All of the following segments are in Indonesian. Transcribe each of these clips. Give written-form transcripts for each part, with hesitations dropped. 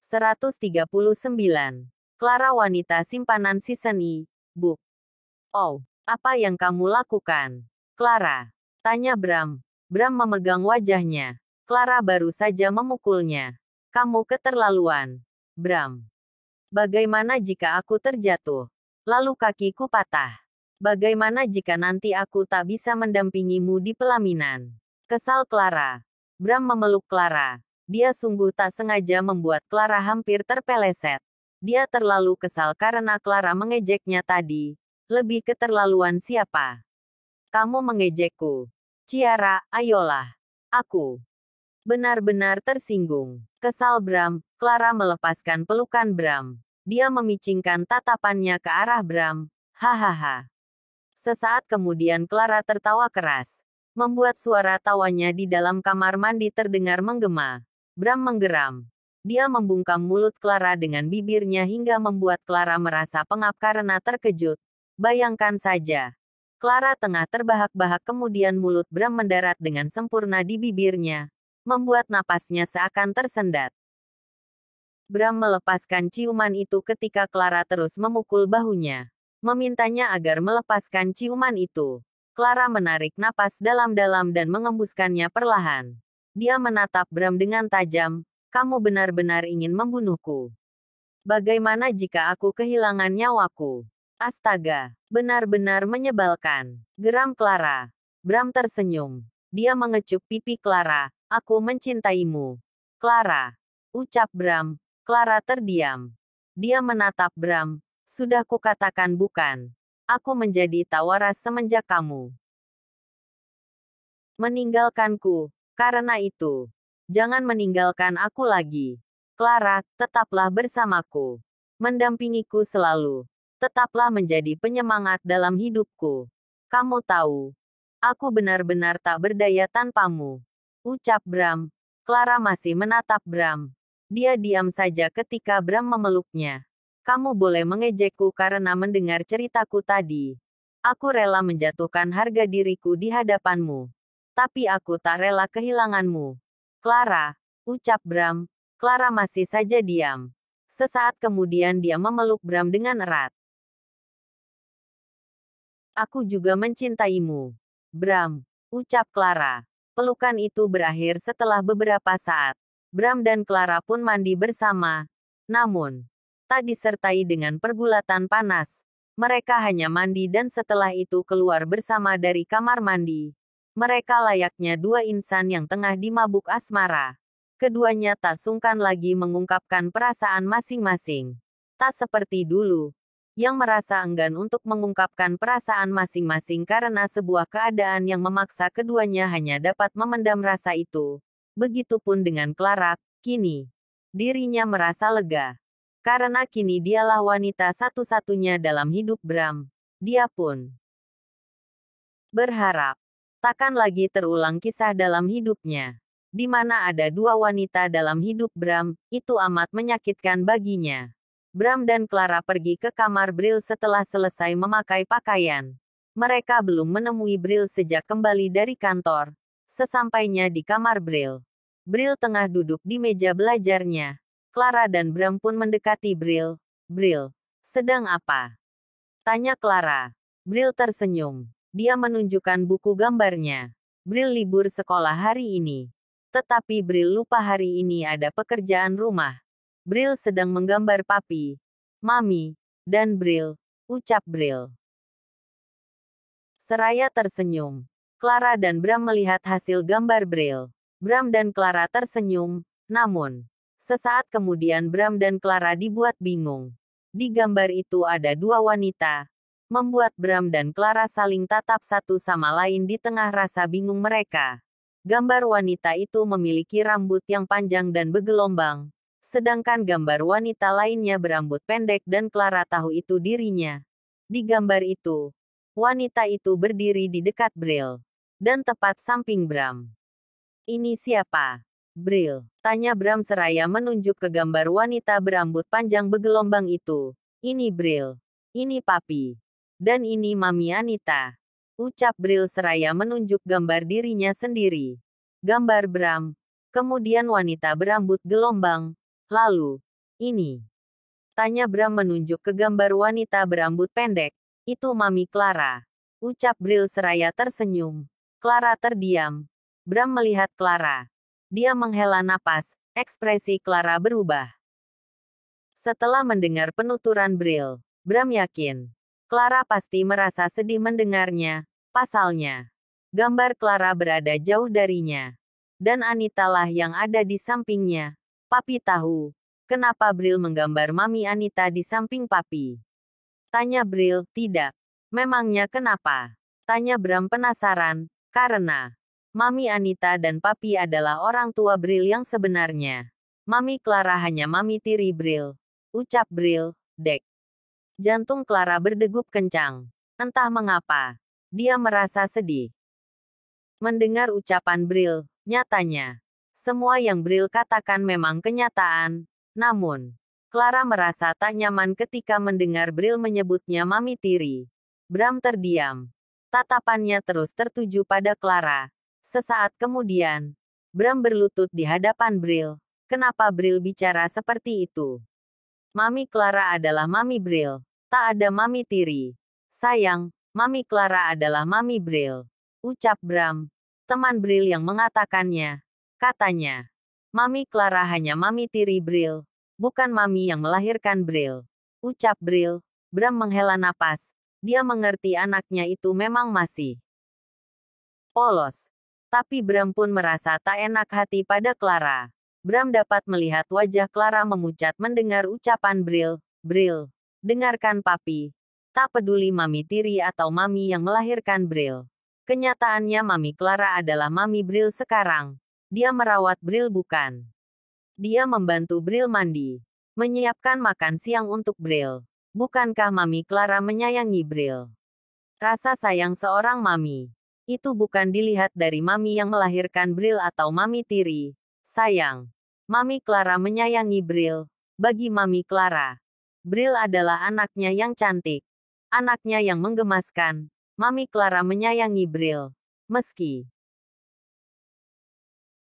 139. Clara wanita simpanan season E, Book. Oh, apa yang kamu lakukan, Clara? Tanya Bram. Bram memegang wajahnya. Clara baru saja memukulnya. Kamu keterlaluan, Bram. Bagaimana jika aku terjatuh? Lalu kakiku patah. Bagaimana jika nanti aku tak bisa mendampingimu di pelaminan? Kesal Clara. Bram memeluk Clara. Dia sungguh tak sengaja membuat Clara hampir terpeleset. Dia terlalu kesal karena Clara mengejeknya tadi. Lebih keterlaluan siapa? Kamu mengejekku. Ciara, ayolah. Aku benar-benar tersinggung. Kesal Bram, Clara melepaskan pelukan Bram. Dia memicingkan tatapannya ke arah Bram. Hahaha. Sesaat kemudian Clara tertawa keras. Membuat suara tawanya di dalam kamar mandi terdengar menggema. Bram menggeram. Dia membungkam mulut Clara dengan bibirnya hingga membuat Clara merasa pengap karena terkejut. Bayangkan saja. Clara tengah terbahak-bahak kemudian mulut Bram mendarat dengan sempurna di bibirnya. Membuat napasnya seakan tersendat. Bram melepaskan ciuman itu ketika Clara terus memukul bahunya. Memintanya agar melepaskan ciuman itu. Clara menarik napas dalam-dalam dan mengembuskannya perlahan. Dia menatap Bram dengan tajam. Kamu benar-benar ingin membunuhku. Bagaimana jika aku kehilangan nyawaku? Astaga, benar-benar menyebalkan. Geram Clara. Bram tersenyum. Dia mengecup pipi Clara. Aku mencintaimu, Clara. Ucap Bram. Clara terdiam. Dia menatap Bram. Sudah kukatakan bukan. Aku menjadi tak waras semenjak kamu meninggalkanku. Karena itu, jangan meninggalkan aku lagi. Clara, tetaplah bersamaku. Mendampingiku selalu. Tetaplah menjadi penyemangat dalam hidupku. Kamu tahu, aku benar-benar tak berdaya tanpamu. Ucap Bram. Clara masih menatap Bram. Dia diam saja ketika Bram memeluknya. Kamu boleh mengejekku karena mendengar ceritaku tadi. Aku rela menjatuhkan harga diriku di hadapanmu. Tapi aku tak rela kehilanganmu. Clara, ucap Bram. Clara masih saja diam. Sesaat kemudian dia memeluk Bram dengan erat. Aku juga mencintaimu, Bram, ucap Clara. Pelukan itu berakhir setelah beberapa saat. Bram dan Clara pun mandi bersama. Namun, tak disertai dengan pergulatan panas. Mereka hanya mandi dan setelah itu keluar bersama dari kamar mandi. Mereka layaknya dua insan yang tengah dimabuk asmara. Keduanya tak sungkan lagi mengungkapkan perasaan masing-masing. Tak seperti dulu, yang merasa enggan untuk mengungkapkan perasaan masing-masing karena sebuah keadaan yang memaksa keduanya hanya dapat memendam rasa itu. Begitupun dengan Clara, kini dirinya merasa lega. Karena kini dialah wanita satu-satunya dalam hidup Bram. Dia pun berharap takkan lagi terulang kisah dalam hidupnya, di mana ada dua wanita dalam hidup Bram. Itu amat menyakitkan baginya. Bram dan Clara pergi ke kamar Bril setelah selesai memakai pakaian. Mereka belum menemui Bril sejak kembali dari kantor. Sesampainya di kamar Bril, Bril tengah duduk di meja belajarnya. Clara dan Bram pun mendekati Bril. Bril, sedang apa? Tanya Clara. Bril tersenyum. Dia menunjukkan buku gambarnya. Bril libur sekolah hari ini. Tetapi Bril lupa hari ini ada pekerjaan rumah. Bril sedang menggambar papi, mami, dan Bril, ucap Bril. Seraya tersenyum. Clara dan Bram melihat hasil gambar Bril. Bram dan Clara tersenyum, namun, sesaat kemudian Bram dan Clara dibuat bingung. Di gambar itu ada dua wanita. Membuat Bram dan Clara saling tatap satu sama lain di tengah rasa bingung mereka. Gambar wanita itu memiliki rambut yang panjang dan bergelombang. Sedangkan gambar wanita lainnya berambut pendek dan Clara tahu itu dirinya. Di gambar itu, wanita itu berdiri di dekat Bril. Dan tepat samping Bram. Ini siapa? Bril, tanya Bram seraya menunjuk ke gambar wanita berambut panjang bergelombang itu. Ini Bril. Ini Papi. Dan ini Mami Anita. Ucap Bril seraya menunjuk gambar dirinya sendiri. Gambar Bram. Kemudian wanita berambut gelombang. Lalu, Ini. Tanya Bram menunjuk ke gambar wanita berambut pendek. Itu Mami Clara. Ucap Bril seraya tersenyum. Clara terdiam. Bram melihat Clara. Dia menghela napas, ekspresi Clara berubah. Setelah mendengar penuturan Bril, Bram yakin. Clara pasti merasa sedih mendengarnya. Pasalnya, gambar Clara berada jauh darinya. Dan Anita lah yang ada di sampingnya. Papi tahu, kenapa Bril menggambar Mami Anita di samping Papi? Tanya Bril, tidak. Memangnya kenapa? Tanya Bram penasaran, karena Mami Anita dan Papi adalah orang tua Bril yang sebenarnya. Mami Clara hanya Mami tiri Bril. Ucap Bril, dek. Jantung Clara berdegup kencang. Entah mengapa. Dia merasa sedih. Mendengar ucapan Bril, nyatanya. Semua yang Bril katakan memang kenyataan. Namun, Clara merasa tak nyaman ketika mendengar Bril menyebutnya Mami tiri. Bram terdiam. Tatapannya terus tertuju pada Clara. Sesaat kemudian, Bram berlutut di hadapan Bril. Kenapa Bril bicara seperti itu? Mami Clara adalah Mami Bril. Tak ada Mami tiri. Sayang, Mami Clara adalah Mami Bril. Ucap Bram. Teman Bril yang mengatakannya. Katanya. Mami Clara hanya Mami tiri Bril. Bukan Mami yang melahirkan Bril. Ucap Bril. Bram menghela napas. Dia mengerti anaknya itu memang masih polos. Tapi Bram pun merasa tak enak hati pada Clara. Bram dapat melihat wajah Clara memucat mendengar ucapan Bril. Bril. Dengarkan Papi. Tak peduli Mami tiri atau Mami yang melahirkan Bril. Kenyataannya Mami Clara adalah Mami Bril sekarang. Dia merawat Bril bukan. Dia membantu Bril mandi. Menyiapkan makan siang untuk Bril. Bukankah Mami Clara menyayangi Bril? Rasa sayang seorang Mami. Itu bukan dilihat dari Mami yang melahirkan Bril atau Mami tiri. Sayang. Mami Clara menyayangi Bril. Bagi Mami Clara, Bril adalah anaknya yang cantik. Anaknya yang menggemaskan. Mami Clara menyayangi Bril. Meski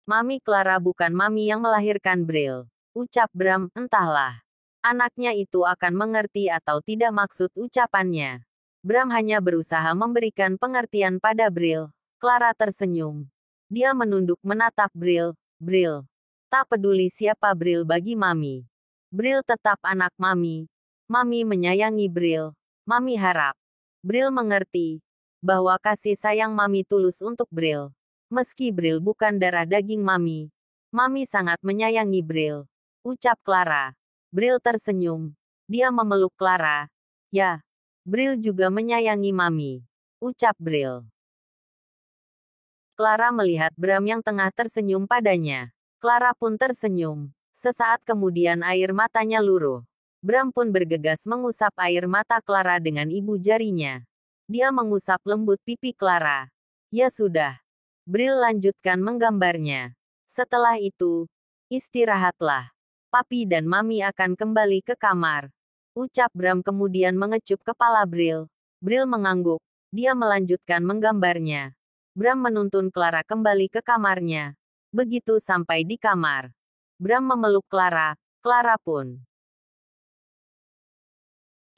Mami Clara bukan Mami yang melahirkan Bril. Ucap Bram, entahlah. Anaknya itu akan mengerti atau tidak maksud ucapannya. Bram hanya berusaha memberikan pengertian pada Bril. Clara tersenyum. Dia menunduk menatap Bril. Bril. Tak peduli siapa Bril bagi Mami. Bril tetap anak Mami. Mami menyayangi Bril. Mami harap Bril mengerti bahwa kasih sayang Mami tulus untuk Bril. Meski Bril bukan darah daging Mami. Mami sangat menyayangi Bril. Ucap Clara. Bril tersenyum. Dia memeluk Clara. Ya. Bril juga menyayangi Mami. Ucap Bril. Clara melihat Bram yang tengah tersenyum padanya. Clara pun tersenyum. Sesaat kemudian air matanya luruh. Bram pun bergegas mengusap air mata Clara dengan ibu jarinya. Dia mengusap lembut pipi Clara. Ya sudah. Bril lanjutkan menggambarnya. Setelah itu, istirahatlah. Papi dan Mami akan kembali ke kamar. Ucap Bram kemudian mengecup kepala Bril. Bril mengangguk. Dia melanjutkan menggambarnya. Bram menuntun Clara kembali ke kamarnya. Begitu sampai di kamar, Bram memeluk Clara. Clara pun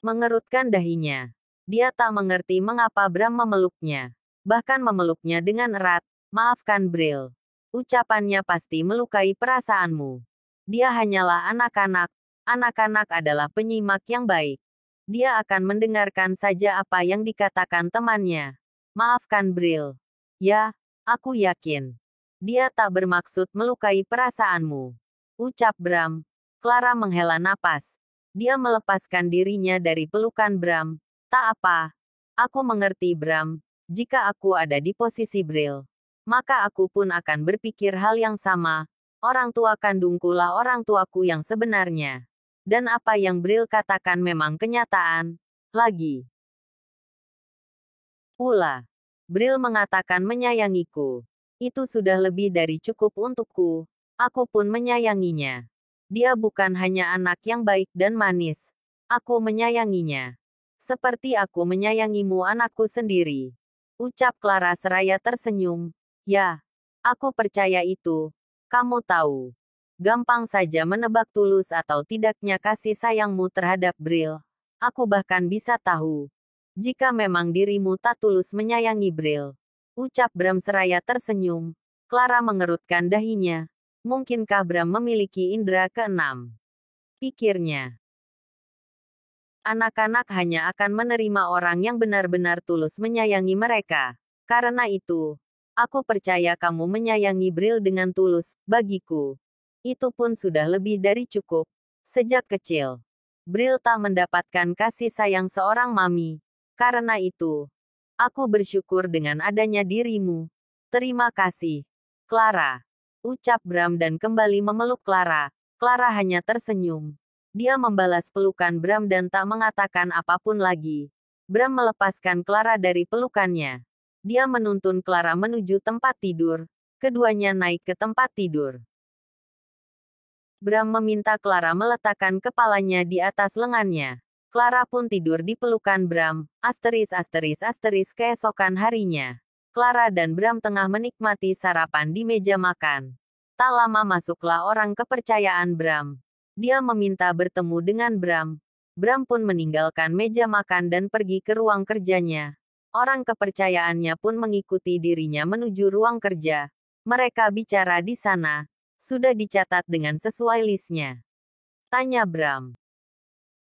mengerutkan dahinya. Dia tak mengerti mengapa Bram memeluknya. Bahkan memeluknya dengan erat. Maafkan Bril. Ucapannya pasti melukai perasaanmu. Dia hanyalah anak-anak. Anak-anak adalah penyimak yang baik. Dia akan mendengarkan saja apa yang dikatakan temannya. Maafkan Bril. Ya, aku yakin. Dia tak bermaksud melukai perasaanmu. Ucap Bram. Clara menghela napas. Dia melepaskan dirinya dari pelukan Bram. Tak apa. Aku mengerti Bram. Jika aku ada di posisi Bril, maka aku pun akan berpikir hal yang sama. Orang tua kandungkulah orang tuaku yang sebenarnya. Dan apa yang Bril katakan memang kenyataan. Lagi pula, Bril mengatakan menyayangiku. Itu sudah lebih dari cukup untukku. Aku pun menyayanginya. Dia bukan hanya anak yang baik dan manis. Aku menyayanginya. Seperti aku menyayangimu anakku sendiri. Ucap Clara seraya tersenyum. Ya, aku percaya itu. Kamu tahu. Gampang saja menebak tulus atau tidaknya kasih sayangmu terhadap Bril. Aku bahkan bisa tahu jika memang dirimu tak tulus menyayangi Bril. Ucap Bram seraya tersenyum. Clara mengerutkan dahinya. Mungkinkah Bram memiliki indera keenam? Pikirnya. Anak-anak hanya akan menerima orang yang benar-benar tulus menyayangi mereka. Karena itu, aku percaya kamu menyayangi Bril dengan tulus, bagiku. Itu pun sudah lebih dari cukup. Sejak kecil, Bril tak mendapatkan kasih sayang seorang mami. Karena itu, aku bersyukur dengan adanya dirimu. Terima kasih, Clara. Ucap Bram dan kembali memeluk Clara. Clara hanya tersenyum. Dia membalas pelukan Bram dan tak mengatakan apapun lagi. Bram melepaskan Clara dari pelukannya. Dia menuntun Clara menuju tempat tidur. Keduanya naik ke tempat tidur. Bram meminta Clara meletakkan kepalanya di atas lengannya. Clara pun tidur di pelukan Bram. Keesokan harinya. Clara dan Bram tengah menikmati sarapan di meja makan. Tak lama masuklah orang kepercayaan Bram. Dia meminta bertemu dengan Bram. Bram pun meninggalkan meja makan dan pergi ke ruang kerjanya. Orang kepercayaannya pun mengikuti dirinya menuju ruang kerja. Mereka bicara di sana. Sudah dicatat dengan sesuai listnya. Tanya Bram.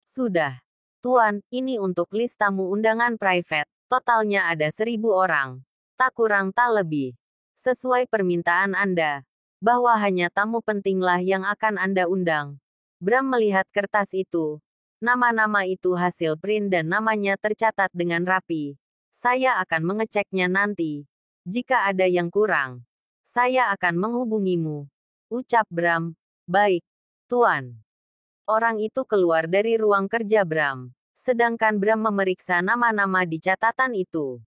Sudah. Tuan, ini untuk list tamu undangan private. Totalnya ada 1.000 orang. Tak kurang tak lebih. Sesuai permintaan Anda. Bahwa hanya tamu pentinglah yang akan Anda undang. Bram melihat kertas itu. Nama-nama itu hasil print dan namanya tercatat dengan rapi. Saya akan mengeceknya nanti. Jika ada yang kurang, saya akan menghubungimu. Ucap Bram. Baik, Tuan. Orang itu keluar dari ruang kerja Bram. Sedangkan Bram memeriksa nama-nama di catatan itu.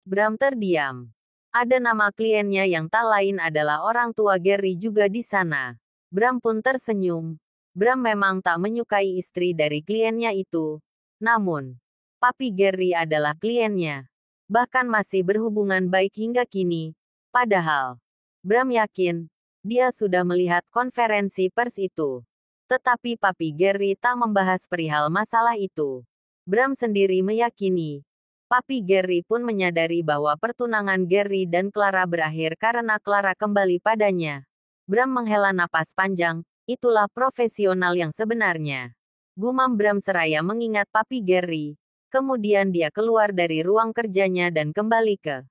Bram terdiam. Ada nama kliennya yang tak lain adalah orang tua Gary juga di sana. Bram pun tersenyum. Bram memang tak menyukai istri dari kliennya itu. Namun, papi Gary adalah kliennya. Bahkan masih berhubungan baik hingga kini. Padahal, Bram yakin, dia sudah melihat konferensi pers itu. Tetapi papi Gary tak membahas perihal masalah itu. Bram sendiri meyakini. Papi Gary pun menyadari bahwa pertunangan Gary dan Clara berakhir karena Clara kembali padanya. Bram menghela napas panjang, itulah profesional yang sebenarnya. Gumam Bram seraya mengingat papi Gary. Kemudian dia keluar dari ruang kerjanya dan kembali ke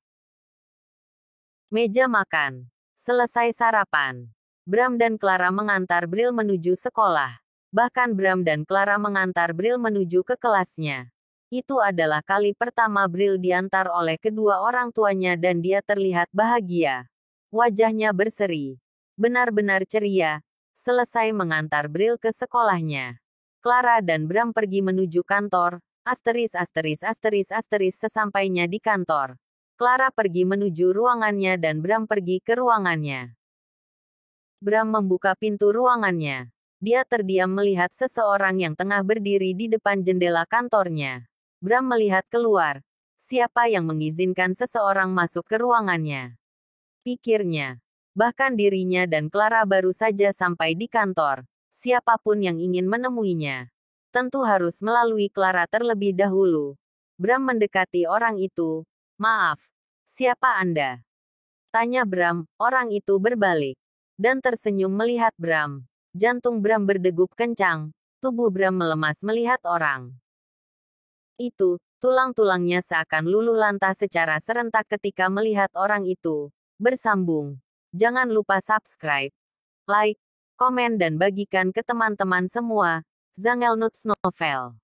meja makan. Selesai sarapan, Bram dan Clara mengantar Bril menuju sekolah. Bahkan Bram dan Clara mengantar Bril menuju ke kelasnya. Itu adalah kali pertama Bril diantar oleh kedua orang tuanya dan dia terlihat bahagia. Wajahnya berseri. Benar-benar ceria. Selesai mengantar Bril ke sekolahnya. Clara dan Bram pergi menuju kantor. Sesampainya di kantor. Clara pergi menuju ruangannya dan Bram pergi ke ruangannya. Bram membuka pintu ruangannya. Dia terdiam melihat seseorang yang tengah berdiri di depan jendela kantornya. Bram melihat keluar. Siapa yang mengizinkan seseorang masuk ke ruangannya? Pikirnya. Bahkan dirinya dan Clara baru saja sampai di kantor. Siapapun yang ingin menemuinya, tentu harus melalui Clara terlebih dahulu. Bram mendekati orang itu. Maaf. Siapa Anda? Tanya Bram. Orang itu berbalik dan tersenyum melihat Bram. Jantung Bram berdegup kencang. Tubuh Bram melemas melihat orang itu. Tulang-tulangnya seakan luluh lantas secara serentak ketika melihat orang itu. Bersambung. Jangan lupa subscribe, like, komen dan bagikan ke teman-teman semua. Zangelnuts Novel.